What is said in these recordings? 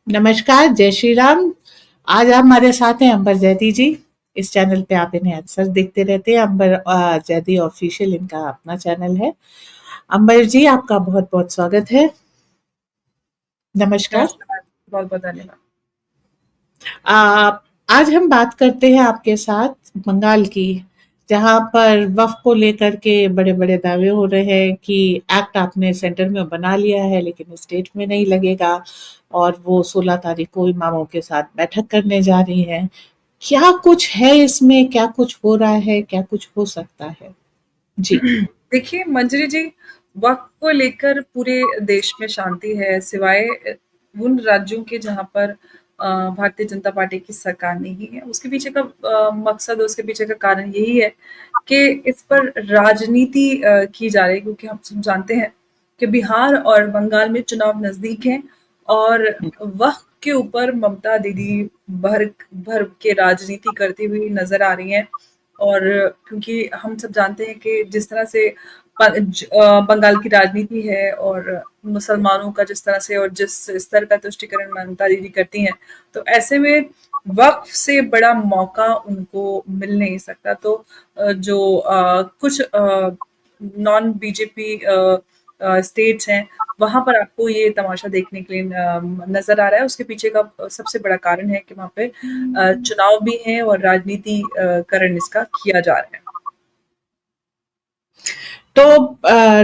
नमस्कार, जय श्री राम। आज हमारे साथ हैं अंबर जैदी जी। इस चैनल पे आप इन्हें अक्सर देखते रहते हैं। अंबर जैदी ऑफिशियल इनका अपना चैनल है। अंबर जी, आपका बहुत बहुत स्वागत है। नमस्कार। नमस्कार, बहुत-बहुत धन्यवाद। आ, आज हम बात करते हैं आपके साथ बंगाल की, जहां पर वक्फ को लेकर के बड़े बड़े दावे हो रहे हैं कि एक्ट आपने सेंटर में बना लिया है लेकिन स्टेट में नहीं लगेगा, और वो 16 तारीख को इमामों के साथ बैठक करने जा रही हैं। क्या कुछ है इसमें, क्या कुछ हो रहा है, क्या कुछ हो सकता है? जी। देखिए, मंजरी जी, वक़्त को लेकर पूरे देश में शांति है, सिवाय उन राज्यों के जहाँ पर भारतीय जनता पार्टी की सरकार नहीं है। उसके पीछे का मकसद, उसके पीछे का कारण यही है कि इस पर राजनीति की जा रही है, क्योंकि हम सब जानते हैं कि बिहार और बंगाल में चुनाव नज़दीक हैं और वक़्त के ऊपर ममता दीदी भर भर के राजनीति करती हुई नज़र आ रही हैं। और क्योंकि हम सब जानते हैं कि जिस तरह से बंगाल की राजनीति है और मुसलमानों का जिस तरह से और जिस स्तर का तुष्टिकरण ममता दीदी करती हैं, तो ऐसे में वक़्फ से बड़ा मौका उनको मिल नहीं सकता। तो जो कुछ नॉन बीजेपी स्टेट्स हैं, वहाँ पर आपको ये तमाशा देखने के लिए नज़र आ रहा है। उसके पीछे का सबसे बड़ा कारण है कि वहाँ पे चुनाव भी हैं और राजनीतिकरण इसका किया जा रहा है। तो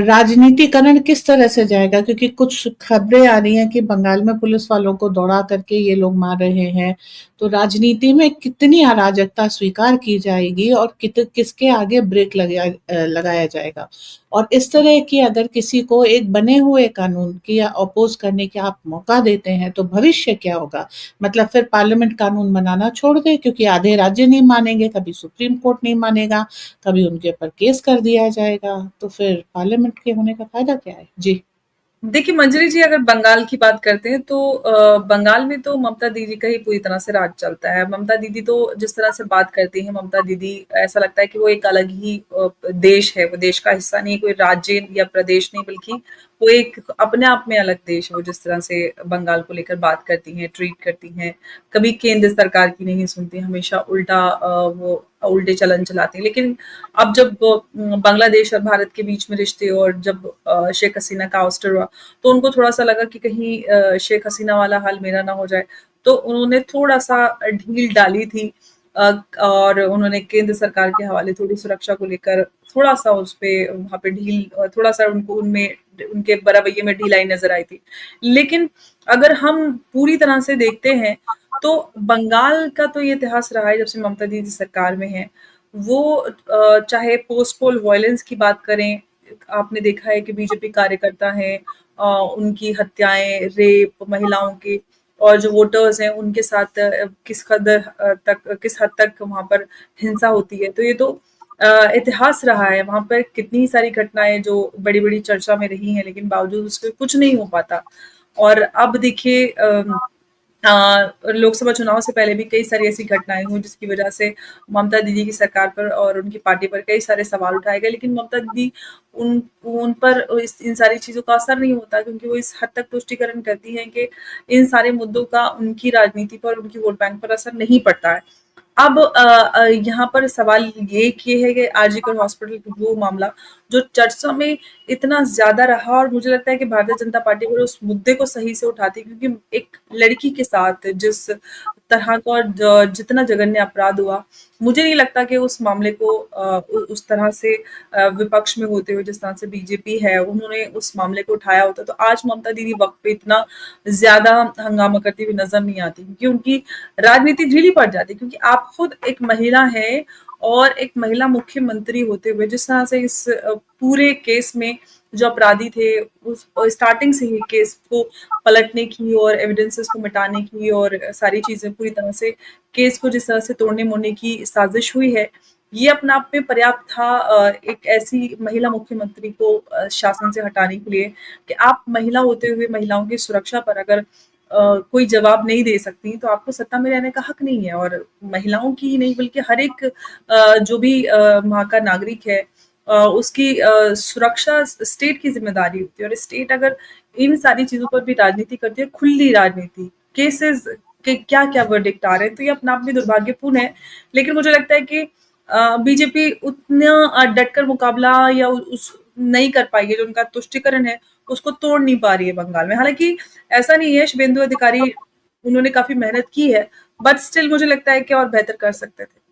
राजनीतिकरण किस तरह से जाएगा? क्योंकि कुछ खबरें आ रही हैं कि बंगाल में पुलिस वालों को दौड़ा करके ये लोग मार रहे हैं। तो राजनीति में कितनी अराजकता स्वीकार की जाएगी और किसके आगे ब्रेक लगाया जाएगा? और इस तरह की अगर किसी को एक बने हुए कानून की या अपोज करने की आप मौका देते हैं तो भविष्य क्या होगा? मतलब फिर पार्लियामेंट कानून बनाना छोड़ दे, क्योंकि आधे राज्य नहीं मानेंगे, कभी सुप्रीम कोर्ट नहीं मानेगा, कभी उनके ऊपर केस कर दिया जाएगा, तो फिर पार्लियामेंट के होने का फ़ायदा क्या है? जी। देखिए मंजरी जी, अगर बंगाल की बात करते हैं तो बंगाल में तो ममता दीदी का ही पूरी तरह से राज चलता है। ममता दीदी तो जिस तरह से बात करती हैं, ममता दीदी ऐसा लगता है कि वो एक अलग ही देश है, वो देश का हिस्सा नहीं, कोई राज्य या प्रदेश नहीं, बल्कि वो एक अपने आप में अलग देश है। वो जिस तरह से बंगाल को लेकर बात करती हैं, ट्रीट करती हैं, कभी केंद्र सरकार की नहीं सुनती, हमेशा उल्टा वो उल्टे चलन चलाती हैं। लेकिन अब जब बांग्लादेश और भारत के बीच में रिश्ते और जब शेख हसीना का आउस्टर हुआ, तो उनको थोड़ा-सा लगा कि कहीं शेख हसीना वाला हाल मेरा ना हो जाए, तो उन्होंने थोड़ा-सा ढील डाली थी और उन्होंने केंद्र सरकार के हवाले थोड़ी सुरक्षा को लेकर थोड़ा-सा उसपे वहाँ पे थोड़ा-सा उनको उनमें उनके रवैये में ढिलाई नज़र आई थी। लेकिन अगर हम पूरी तरह से देखते हैं, तो बंगाल का तो ये इतिहास रहा है जब से ममता दीदी सरकार में हैं। वो चाहे पोस्ट पोल वायलेंस की बात करें, आपने देखा है कि बीजेपी कार्यकर्ता हैं, उनकी हत्याएँ, रेप, महिलाओं के और जो वोटर्स हैं उनके साथ किस हद तक वहाँ पर हिंसा होती है। तो ये तो इतिहास रहा है, वहाँ पर कितनी सारी घटनाएँ जो बड़ी-बड़ी चर्चा में रही हैं, लेकिन बावजूद उसके कुछ नहीं हो पाता। और अब देखिए लोकसभा चुनाव से पहले भी कई सारी ऐसी घटनाएँ हुई जिसकी वजह से ममता दीदी की सरकार पर और उनकी पार्टी पर कई सारे सवाल उठाए गए, लेकिन ममता दीदी उन उन पर इस इन सारी चीज़ों का असर नहीं होता, क्योंकि वो इस हद तक तुष्टिकरण करती हैं कि इन सारे मुद्दों का उनकी राजनीति पर, उनकी वोट बैंक पर असर नहीं पड़ता है। अब यहाँ पर सवाल ये है कि आरजीकर हॉस्पिटल वो मामला जो चर्चा में इतना ज़्यादा रहा, और मुझे लगता है कि भारतीय जनता पार्टी अगर उस मुद्दे को सही से उठाती, क्योंकि एक लड़की के साथ जिस तरह का जितना जघन्य अपराध हुआ, मुझे नहीं लगता कि उस मामले को उस तरह से विपक्ष में होते हुए जिस तरह से बीजेपी है उन्होंने उस मामले को उठाया होता, तो आज ममता दीदी वक्त पे इतना ज्यादा हंगामा करती हुई नजर नहीं आती, क्योंकि उनकी राजनीति ढीली पड़ जाती है। क्योंकि आप खुद एक महिला हैं और एक महिला मुख्यमंत्री होते हुए जिस तरह से इस पूरे केस में जो अपराधी थे उस स्टार्टिंग से ही केस को पलटने की और एविडेंसेस को मिटाने की और सारी चीजें पूरी तरह से केस को जिस तरह से तोड़ने मोड़ने की साजिश हुई है, ये अपने आप में पर्याप्त था एक ऐसी महिला मुख्यमंत्री को शासन से हटाने के लिए, कि आप महिला होते हुए महिलाओं की सुरक्षा पर अगर कोई जवाब नहीं दे सकती, तो आपको सत्ता में रहने का हक नहीं है। और महिलाओं की ही नहीं बल्कि हर एक जो भी वहाँ का नागरिक है, उसकी सुरक्षा स्टेट की ज़िम्मेदारी होती है, और स्टेट अगर इन सारी चीज़ों पर भी राजनीति करती है, खुली राजनीति, केसेस के क्या-क्या वर्डिक्ट आ रहे हैं, तो ये अपने आप में दुर्भाग्यपूर्ण है। लेकिन मुझे लगता है कि बीजेपी उतना डटकर मुकाबला या उस नहीं कर पाई है, जो उनका तुष्टिकरण है, उसको तोड़ नहीं पा रही है बंगाल में। हालाँकि ऐसा नहीं है, शुभेंदु अधिकारी उन्होंने काफ़ी मेहनत की है, बट स्टिल मुझे लगता है कि और बेहतर कर सकते थे।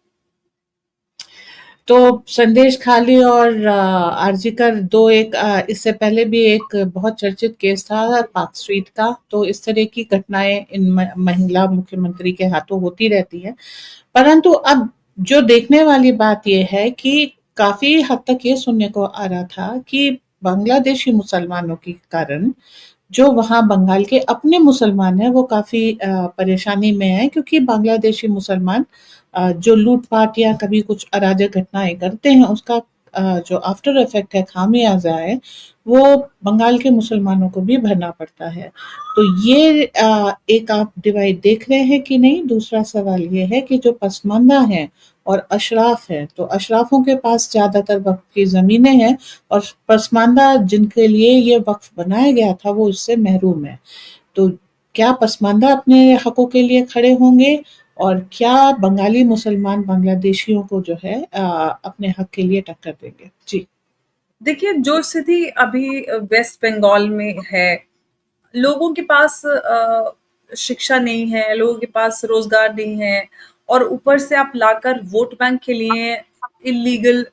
तो संदेश खाली और आरजीकर दो एक इससे पहले भी एक बहुत चर्चित केस था पार्क स्ट्रीट का, तो इस तरह की घटनाएं इन महिला मुख्यमंत्री के हाथों होती रहती हैं। परंतु अब जो देखने वाली बात यह है कि काफी हद तक ये सुनने को आ रहा था कि बांग्लादेशी मुसलमानों के कारण जो वहाँ बंगाल के अपने मुसलमान हैं वो काफ़ी परेशानी में हैं, क्योंकि बांग्लादेशी मुसलमान जो लूट-पाट या कभी कुछ अराजक घटनाएँ करते हैं उसका जो आफ्टर इफ़ेक्ट है, खामियाज़ा है, वो बंगाल के मुसलमानों को भी भरना पड़ता है। तो ये एक आप डिवाइड देख रहे हैं कि नहीं? दूसरा सवाल ये है कि जो पसमानदा हैं और अशराफ हैं, तो अशराफों के पास ज़्यादातर वक़्फ़ की ज़मीनें हैं और पसमानदा जिनके लिए ये वक़्फ़ बनाया गया था वो इससे महरूम है। तो क्या पसमानदा अपने हकों के लिए खड़े होंगे और क्या बंगाली मुसलमान बांग्लादेशियों को जो है अपने हक के लिए टक्कर देंगे? जी। देखिए, जो स्थिति अभी वेस्ट बंगाल में है, लोगों के पास शिक्षा नहीं है, लोगों के पास रोज़गार नहीं है और ऊपर से आप लाकर वोट बैंक के लिए इल्लीगल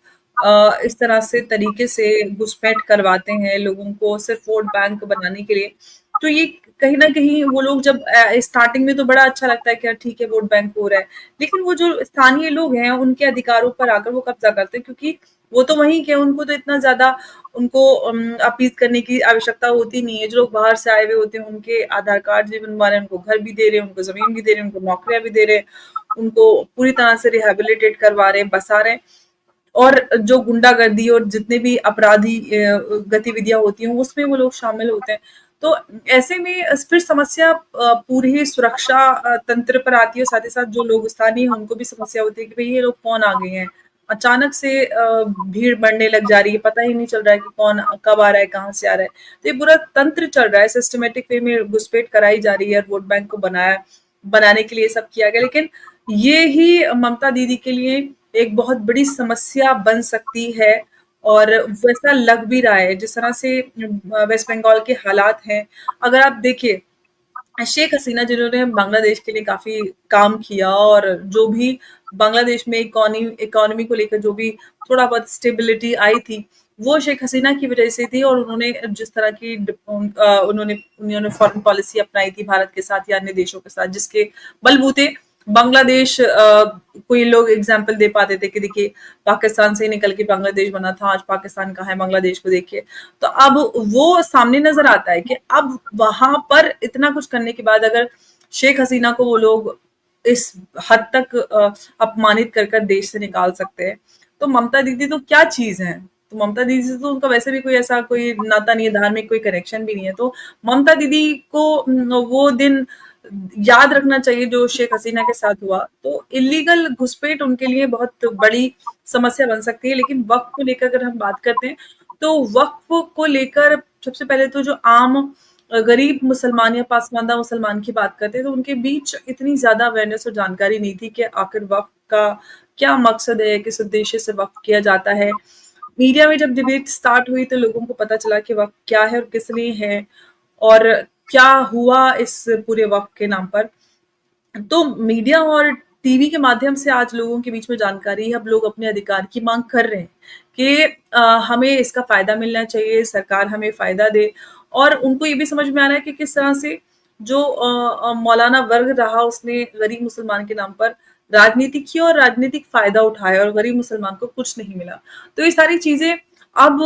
इस तरह से तरीके से घुसपैठ करवाते हैं लोगों को सिर्फ़ वोट बैंक बनाने के लिए। तो ये कहीं न कहीं वो लोग जब स्टार्टिंग में तो बड़ा अच्छा लगता है कि यार ठीक है वोट बैंक हो रहा है। लेकिन वो जो स्थानीय लोग हैं, उनके अधिकारों पर आकर वो कब्ज़ा करते हैं क्योंकि वो तो वहीं के हैं, उनको तो इतना ज़्यादा उनको अपीज़ करने की आवश्यकता होती नहीं है। जो लोग बाहर से आए हुए होते हैं, उनके आधार कार्ड भी बनवा रहे हैं, उनको घर भी दे रहे हैं, उनको ज़मीन भी दे रहे हैं, उनको नौकरियाँ भी दे रहे हैं, उनको पूरी तरह से रिहैबिलिटेट करवा रहे हैं, बसा रहे हैं। और जो गुंडागर्दी और जितने भी अपराधी गतिविधियां होती हैं उसमें वो लोग शामिल होते हैं। तो ऐसे में फिर समस्या पूरी सुरक्षा तंत्र पर आती है, साथ ही साथ जो लोग स्थानीय हैं उनको भी समस्या होती है कि भाई ये लोग कौन आ गए हैं। अचानक से भीड़ बढ़ने लग जा रही है, पता ही नहीं चल रहा है कि कौन कब आ रहा है, कहाँ से आ रहा है। तो ये पूरा तंत्र चल रहा है, सिस्टमेटिक वे में घुसपैठ कराई जा रही है, वोट बैंक को बनाने के लिए सब किया गया। लेकिन ये ही ममता दीदी के लिए एक बहुत बड़ी समस्या बन सकती है और वैसा लग भी रहा है जिस तरह से वेस्ट बंगाल के हालात हैं। अगर आप देखिए शेख हसीना जिन्होंने बांग्लादेश के लिए काफ़ी काम किया और जो भी बांग्लादेश में इकोनॉमी को लेकर जो भी थोड़ा बहुत स्टेबिलिटी आई थी, वो शेख हसीना की वजह से थी और उन्होंने जिस तरह की उन्होंने उन्होंने फॉरेन पॉलिसी अपनाई थी भारत के साथ या अन्य देशों के साथ, जिसके बलबूते बांग्लादेश कोई लोग एग्जाम्पल दे पाते थे कि देखिए पाकिस्तान से ही निकल के बांग्लादेश बना था, आज पाकिस्तान कहाँ है, बांग्लादेश को देखिए। तो अब वो सामने नज़र आता है कि अब वहाँ पर इतना कुछ करने के बाद अगर शेख हसीना को वो लोग इस हद तक अपमानित कर कर देश से निकाल सकते हैं, तो ममता दीदी तो क्या चीज़ हैं? तो ममता दीदी से तो उनका वैसे भी कोई ऐसा कोई नाता नहीं है, धार्मिक कोई कनेक्शन भी नहीं है। तो ममता दीदी को वो दिन याद रखना चाहिए जो शेख हसीना के साथ हुआ। तो इल्लीगल घुसपैठ उनके लिए बहुत बड़ी समस्या बन सकती है। लेकिन वक़्त को लेकर अगर हम बात करते हैं, तो वक़्फ़ को लेकर सबसे पहले तो जो आम गरीब मुसलमान या पासमानदा मुसलमान की बात करते हैं, तो उनके बीच इतनी ज़्यादा अवेयरनेस और जानकारी नहीं थी कि आखिर वक़्फ़ का क्या मकसद है, किस उद्देश्य से वक़्फ़ किया जाता है। मीडिया में जब डिबेट स्टार्ट हुई तो लोगों को पता चला कि वक़्फ़ क्या है और किस लिए है और क्या हुआ इस पूरे वक़्फ़ के नाम पर। तो मीडिया और टीवी के माध्यम से आज लोगों के बीच में जानकारी है, अब लोग अपने अधिकार की माँग कर रहे हैं कि हमें इसका फ़ायदा मिलना चाहिए, सरकार हमें फ़ायदा दे और उनको ये भी समझ में आ रहा है कि किस तरह से जो मौलाना वर्ग रहा उसने गरीब मुसलमान के नाम पर राजनीति की और राजनीतिक फ़ायदा उठाया और गरीब मुसलमान को कुछ नहीं मिला। तो ये सारी चीज़ें अब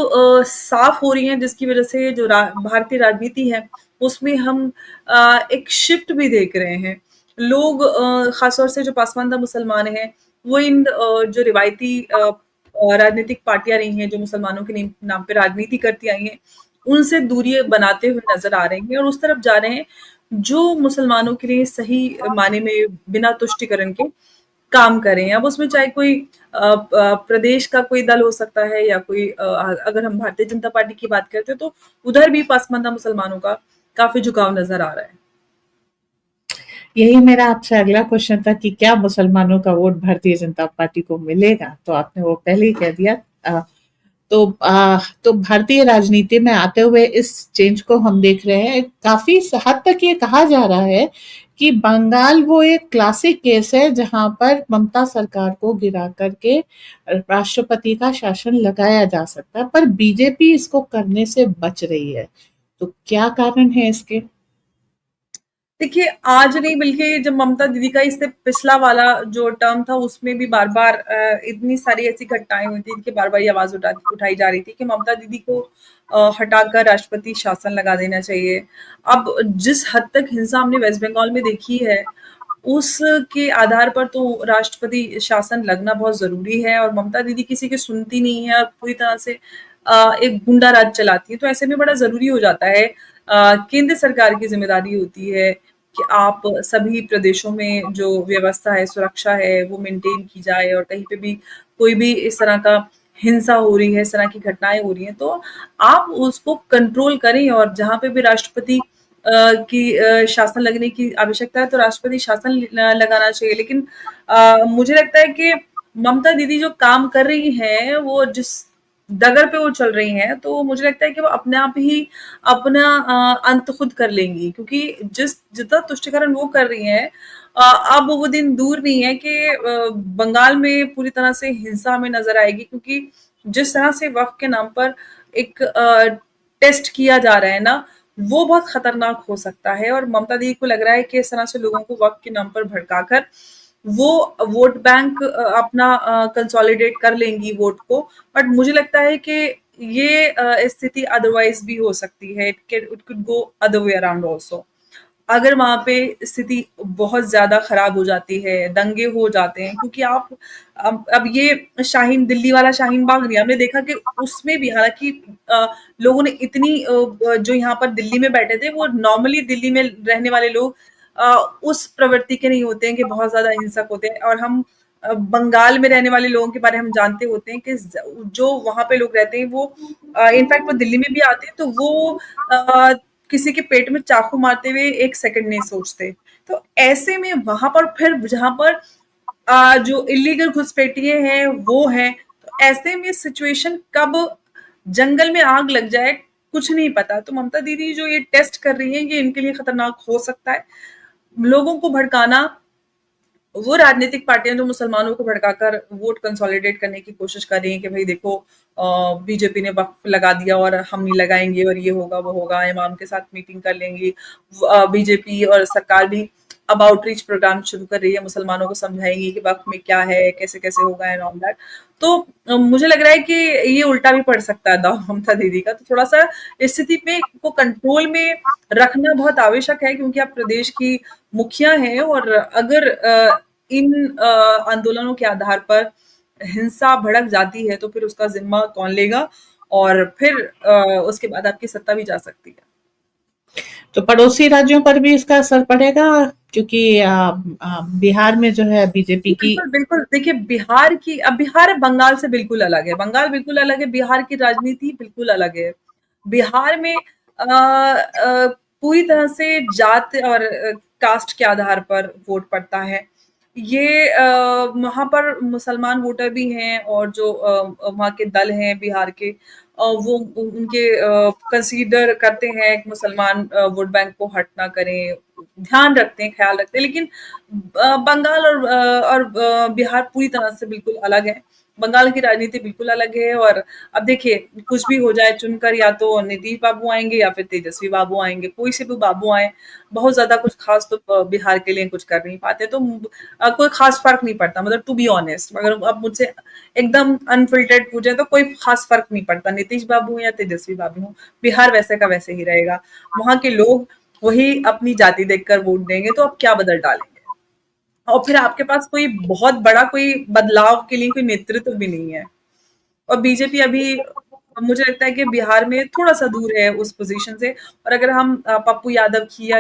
साफ़ हो रही हैं जिसकी वज़ह से जो भारतीय राजनीति है, उसमें हम एक शिफ्ट भी देख रहे हैं। लोग ख़ासतौर से जो पसमानदा मुसलमान हैं, वो इन जो रिवायती राजनीतिक पार्टियाँ रही हैं, जो मुसलमानों के नाम पे राजनीति करती आई हैं, उनसे दूरी बनाते हुए नज़र आ रहे हैं और उस तरफ जा रहे हैं, जो मुसलमानों के लिए सही मायने में बिना तुष्टिकरण के काम करें। अब उसमें चाहे कोई प्रदेश का कोई दल हो सकता है या कोई अगर हम भारतीय जनता पार्टी की बात करते हैं, तो उधर भी पसमानदा मुसलमानों का काफ़ी झुकाव नज़र आ रहा है। यही मेरा आपसे अगला क्वेश्चन था कि क्या मुसलमानों का वोट भारतीय जनता पार्टी को मिलेगा? तो आपने वो पहले ही कह दिया। अ, तो भारतीय राजनीति में आते हुए इस चेंज को हम देख रहे हैं। काफ़ी हद तक ये कहा जा रहा है कि बंगाल वो एक क्लासिक केस है जहाँ पर ममता सरकार को गिरा करके राष्ट्रपति का शासन लगाया जा सकता है, पर बीजेपी इसको करने से बच रही है। तो क्या कारण है इसके? देखिए, आज नहीं बल्कि जब ममता दीदी का इससे पिछला वाला जो टर्म था उसमें भी बार-बार इतनी सारी ऐसी घटनाएँ हुई थी कि बार-बार ये आवाज़ उठाई जा रही थी कि ममता दीदी को हटाकर राष्ट्रपति शासन लगा देना चाहिए। अब जिस हद तक हिंसा हमने वेस्ट बंगाल में देखी है, उसके आधार पर तो राष्ट्रपति शासन लगना बहुत ज़रूरी है और ममता दीदी किसी की सुनती नहीं है और पूरी तरह से एक गुंडा राज चलाती है। तो ऐसे में बड़ा ज़रूरी हो जाता है केंद्र सरकार की ज़िम्मेदारी होती है कि आप सभी प्रदेशों में जो व्यवस्था है, सुरक्षा है, वो मेंटेन की जाए और कहीं पे भी कोई भी इस तरह का हिंसा हो रही है, इस तरह की घटनाएँ हो रही हैं, तो आप उसको कंट्रोल करें और जहाँ पे भी राष्ट्रपति की शासन लगने की आवश्यकता है, तो राष्ट्रपति शासन लगाना चाहिए। लेकिन मुझे लगता है कि ममता दीदी जो काम कर रही हैं, वो जिस डगर पे वो चल रही हैं, तो मुझे लगता है कि वो अपने आप ही अपना अंत खुद कर लेंगी क्योंकि जितना तुष्टिकरण वो कर रही हैं अब वो दिन दूर नहीं है कि बंगाल में पूरी तरह से हिंसा में नजर आएगी क्योंकि जिस तरह से वक्फ के नाम पर एक टेस्ट किया जा रहा है ना वो बहुत खतरनाक हो सकता है और ममता दीदी को लग रहा है कि इस तरह से लोगों को वक्फ के नाम पर भड़काकर वो वोट बैंक अपना कंसोलिडेट कर लेंगी वोट को बट मुझे लगता है कि ये स्थिति अदरवाइज भी हो सकती है it could go other way around also अगर वहां पे स्थिति बहुत ज्यादा खराब हो जाती है दंगे हो जाते हैं क्योंकि आप अब ये शाहीन दिल्ली वाला शाहीन बाग नहीं हमने देखा कि उसमें भी हालांकि लोगों ने इतनी जो यहाँ पर दिल्ली में बैठे थे वो नॉर्मली दिल्ली में रहने वाले लोग उस प्रवृत्ति के नहीं होते हैं कि बहुत ज्यादा हिंसक होते हैं और हम बंगाल में रहने वाले लोगों के बारे में हम जानते होते हैं कि जो वहां पे लोग रहते हैं वो इनफैक्ट वो दिल्ली में भी आते हैं तो वो किसी के पेट में चाकू मारते हुए एक सेकंड नहीं सोचते तो ऐसे में वहां पर फिर जहां पर जो इलीगल घुसपैठिए हैं वो हैं तो ऐसे में सिचुएशन कब जंगल में आग लग जाए कुछ नहीं पता तो ममता दीदी जो ये टेस्ट कर रही है ये इनके लिए खतरनाक हो सकता है लोगों को भड़काना वो राजनीतिक पार्टियां जो मुसलमानों को भड़काकर वोट कंसोलिडेट करने की कोशिश कर रही हैं कि भाई देखो बीजेपी ने वक्फ लगा दिया और हम नहीं लगाएंगे और ये होगा वो होगा इमाम के साथ मीटिंग कर लेंगी बीजेपी और सरकार भी अब आउटरीच प्रोग्राम शुरू कर रही है मुसलमानों को समझाएंगी कि वक्फ में क्या है कैसे कैसे होगा एंड ऑल दैट तो मुझे लग रहा है कि ये उल्टा भी पड़ सकता है दाव ममता दीदी का तो थोड़ा सा स्थिति पे को कंट्रोल में रखना बहुत आवश्यक है क्योंकि आप प्रदेश की मुखिया हैं और अगर इन आंदोलनों के आधार पर हिंसा भड़क जाती है तो फिर उसका जिम्मा कौन लेगा और फिर उसके बाद आपकी सत्ता भी जा सकती है तो पड़ोसी राज्यों पर भी इसका असर पड़ेगा क्योंकि बिहार में जो है बीजेपी जी, की। बिल्कुल, बिल्कुल। देखिए बिहार की अब बिहार बंगाल से बिल्कुल अलग है। बंगाल बिल्कुल अलग है, बिहार की राजनीति बिल्कुल अलग है। बिहार में पूरी तरह से जात और कास्ट के आधार पर वोट पड़ता है। ये वहाँ पर मुसलमान वोटर भी हैं और जो वहाँ के दल हैं बिहार के वो उनके कंसीडर करते हैं कि मुसलमान वोट बैंक को हर्ट ना करें, ध्यान रखते हैं, ख्याल रखते हैं। लेकिन बंगाल और बिहार पूरी तरह से बिल्कुल अलग है। बंगाल की राजनीति बिल्कुल अलग है और अब देखिए कुछ भी हो जाए चुनकर या तो नीतीश बाबू आएँगे या फिर तेजस्वी बाबू आएँगे, कोई से भी बाबू आएँ, बहुत ज़्यादा कुछ ख़ास तो बिहार के लिए कुछ कर नहीं पाते तो कोई ख़ास फ़र्क नहीं पड़ता मतलब टू बी ऑनेस्ट अगर आप मुझसे एकदम अनफ़िल्टर्ड पूछें तो कोई ख़ास फ़र्क नहीं पड़ता, नीतीश बाबू हों या तेजस्वी बाबू हों, बिहार वैसे का वैसे ही रहेगा। वहाँ के लोग वही अपनी जाति देखकर वोट देंगे तो आप क्या बदल डालेंगे? और फिर आपके पास कोई बहुत बड़ा कोई बदलाव के लिए कोई नेतृत्व भी नहीं है और बीजेपी अभी मुझे लगता है कि बिहार में थोड़ा-सा दूर है उस पोज़ीशन से और अगर हम पप्पू यादव की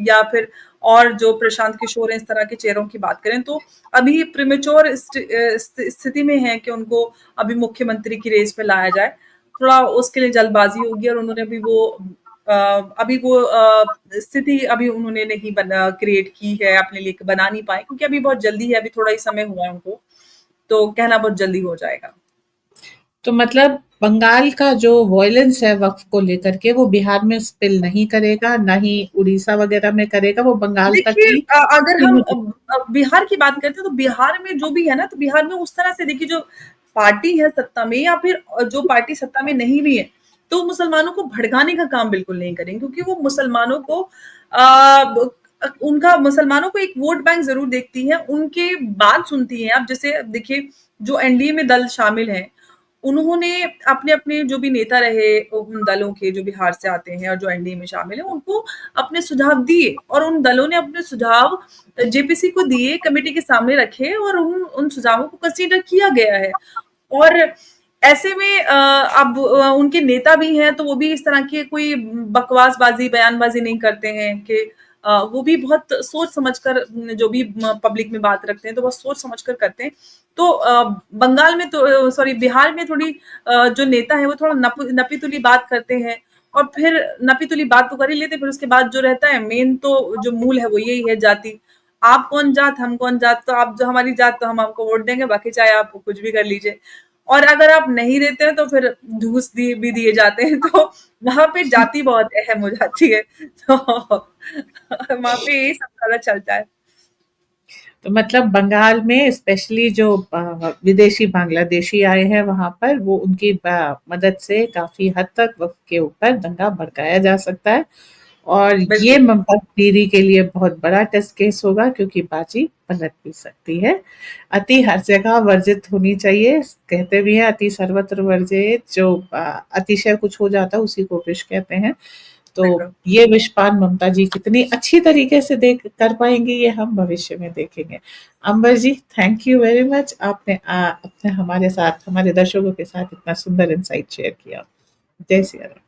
या फिर और जो प्रशांत किशोर हैं, इस तरह के चेहरों की बात करें तो अभी प्रीमेच्योर स्थिति में है कि उनको अभी मुख्यमंत्री की रेस में लाया जाए। थोड़ा उसके लिए जल्दबाज़ी होगी और उन्होंने अभी वो अभी वो स्थिति अभी उन्होंने नहीं बना क्रिएट की है अपने लिए, बना नहीं पाए क्योंकि अभी बहुत जल्दी है, अभी थोड़ा ही समय हुआ है उनको, तो कहना बहुत जल्दी हो जाएगा। तो मतलब बंगाल का जो वॉयलेंस है वक्फ को लेकर के वो बिहार में स्पिल नहीं करेगा, ना ही उड़ीसा वगैरह में करेगा, वो बंगाल तक देखिए ही अगर हम सीमित। बिहार की बात करते हैं तो बिहार में जो भी है ना, तो बिहार में उस तरह से देखिए जो पार्टी है सत्ता में या फिर जो पार्टी सत्ता में नहीं भी है, तो मुसलमानों को भड़काने का काम बिल्कुल नहीं करेंगे क्योंकि वो मुसलमानों को उनका मुसलमानों को एक वोट बैंक ज़रूर देखती है, उनकी बात सुनती है। अब जैसे देखिए जो एनडीए में दल शामिल हैं, उन्होंने अपने-अपने जो भी नेता रहे उन दलों के जो बिहार से आते हैं और जो एनडीए में शामिल हैं, उनको अपने सुझाव दिए और उन दलों ने अपने सुझाव जेपीसी को दिए, कमेटी के सामने रखे और उन उन सुझावों को कंसीडर किया गया है। और ऐसे में अब उनके नेता भी हैं, तो वो भी इस तरह की कोई बकवासबाज़ी, बयानबाज़ी नहीं करते हैं कि वो भी बहुत सोच समझकर जो भी पब्लिक में बात रखते हैं, तो बहुत सोच समझकर करते हैं। तो बंगाल में तो सॉरी बिहार में थोड़ी जो नेता है वो थोड़ा नपी-तुली बात करते हैं और फिर नपी-तुली बात तो कर ही लेते हैं, फिर उसके बाद जो रहता है मेन तो जो मूल है वो यही है जाति। आप कौन जात, हम कौन जात, तो आप जो हमारी जात तो हम आपको वोट देंगे, बाकी चाहे आप कुछ भी कर लीजिए। और अगर आप नहीं देते हैं तो फिर घूस भी दिए जाते हैं, तो वहाँ पे जाति बहुत अहम हो जाती है। तो वहाँ पे यही सब ज़्यादा चलता है। तो मतलब बंगाल में स्पेशली जो विदेशी बांग्लादेशी आए हैं वहां पर वो उनकी मदद से काफी हद तक वक्त के ऊपर दंगा भड़काया जा सकता है। और ये बिल्कुल, ममता दीदी के लिए बहुत बड़ा टेस्ट केस होगा क्योंकि बाजी पलट भी सकती है। अति हर जगह वर्जित होनी चाहिए। कहते भी हैं अति सर्वत्र वर्जित, जो अतिशय कुछ हो जाता है उसी को विष कहते हैं। तो बिल्कुल। ये विषपान ममता जी कितनी अच्छी तरीके से देख कर पाएंगी ये हम भविष्य में देखेंगे। अंबर जी, थैंक यू वेरी मच। आपने अपने हमारे साथ हमारे दर्शकों के साथ इतना सुंदर इंसाइट शेयर किया। जय सिया राम।